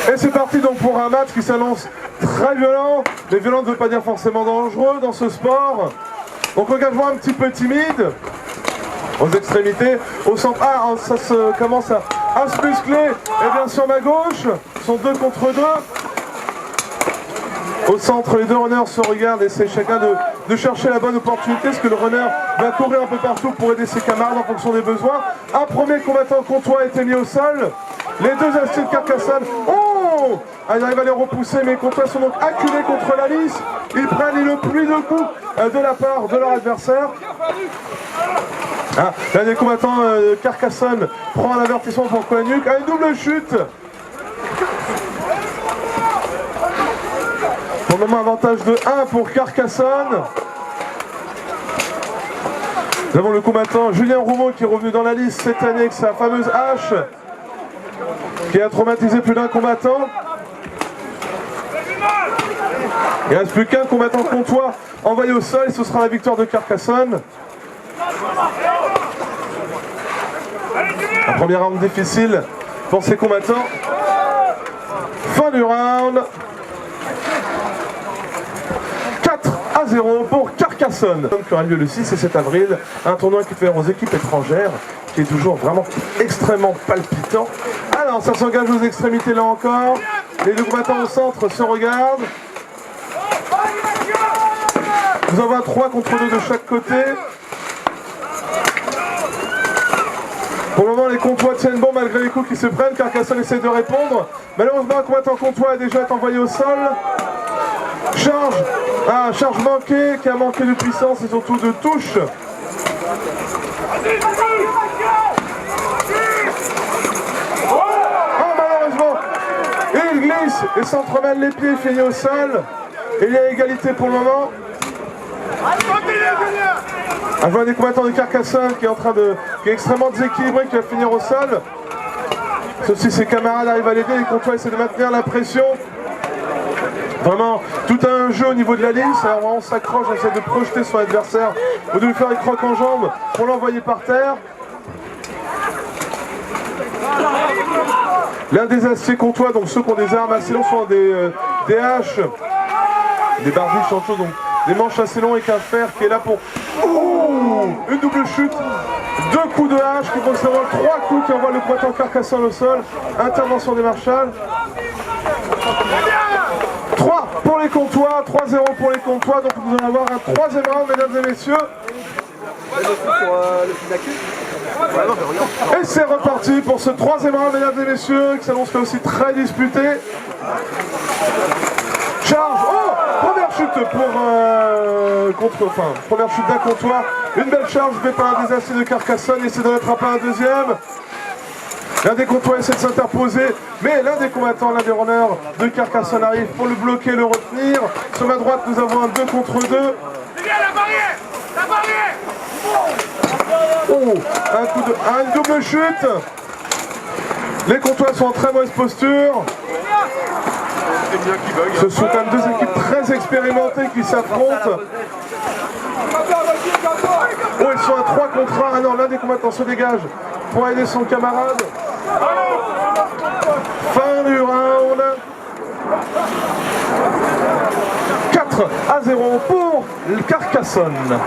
Et c'est parti donc pour un match qui s'annonce très violent. Mais violent ne veut pas dire forcément dangereux dans ce sport. Donc engagement un petit peu timide. Aux extrémités, au centre. Ah, ça commence à se muscler. Et bien sur ma gauche, sont 2 contre 2. Au centre, les 2 runners se regardent et essaient chacun de chercher la bonne opportunité, parce que le runner va courir un peu partout pour aider ses camarades en fonction des besoins. Un premier combattant comtois a été mis au sol. Les 2 aciers de Carcassonne. Oh! Ils arrivent à les repousser, mais les comtois sont donc acculés contre la lisse. Ils prennent une pluie de coups de la part de leur adversaire. Ah, l'un des combattants de Carcassonne prend un avertissement pour Coagnuc. Une double chute. Pour le moment, avantage de 1 pour Carcassonne. Nous avons le combattant Julien Roumeau qui est revenu dans la liste cette année avec sa fameuse hache qui a traumatisé plus d'un combattant. Il ne reste plus qu'un combattant comtois envoyé au sol et ce sera la victoire de Carcassonne. Un premier round difficile pour ces combattants. Fin du round. 4-0 pour Carcassonne. Qui aura lieu le 6 et 7 avril. Un tournoi qui fait aux équipes étrangères, qui est toujours vraiment extrêmement palpitant. Alors ça s'engage aux extrémités là encore. Les 2 combattants au centre se regardent. Nous avons un 3 contre 2 de chaque côté. Pour le moment, les comtois tiennent bon malgré les coups qui se prennent. Carcassonne essaie de répondre. Malheureusement, un combattant comtois a déjà été envoyé au sol. Charge manquée, qui a manqué de puissance et surtout de touche. Oh, malheureusement, il glisse et s'entremêle les pieds, finit au sol. Et il y a égalité pour le moment. Un joueur des combattants de Carcassonne qui est extrêmement déséquilibré, qui va finir au sol. Ceci, ses camarades arrivent à l'aider, les comtois essaient de maintenir la pression. Vraiment, tout un jeu au niveau de la lisse. Alors on s'accroche, on essaie de projeter son adversaire ou de lui faire une croque en jambe pour l'envoyer par terre. L'un des aciers comtois, donc ceux qui ont des armes assez longues, sont des haches, des barbiches en chose, donc des manches assez longues avec un fer qui est là pour... Oh, une double chute, 2 coups de hache qui vont seulement 3 coups qui envoient le combattant Carcassonne au sol. Intervention des marshals. 3 pour les comtois, 3-0 pour les comtois, donc nous allons avoir un 3e round, mesdames et messieurs. Et c'est reparti pour ce 3e round, mesdames et messieurs, qui s'annonce là aussi très disputé. Charge, oh, première chute pour première chute d'un comtois. Une belle charge faite par un des aciers de Carcassonne, il essaie de rattraper un deuxième. L'un des comtois essaie de s'interposer, mais l'un des combattants, l'un des runners de Carcassonne arrive pour le bloquer, le retenir. Sur ma droite, nous avons un 2 contre 2. La barrière. Oh, une double chute. Les comtois sont en très mauvaise posture. Ce sont quand même 2 équipes très expérimentées qui s'affrontent. Oh, ils sont à 3 contre 1. Ah non, l'un des combattants se dégage pour aider son camarade. Fin du round. 4-0 pour Carcassonne.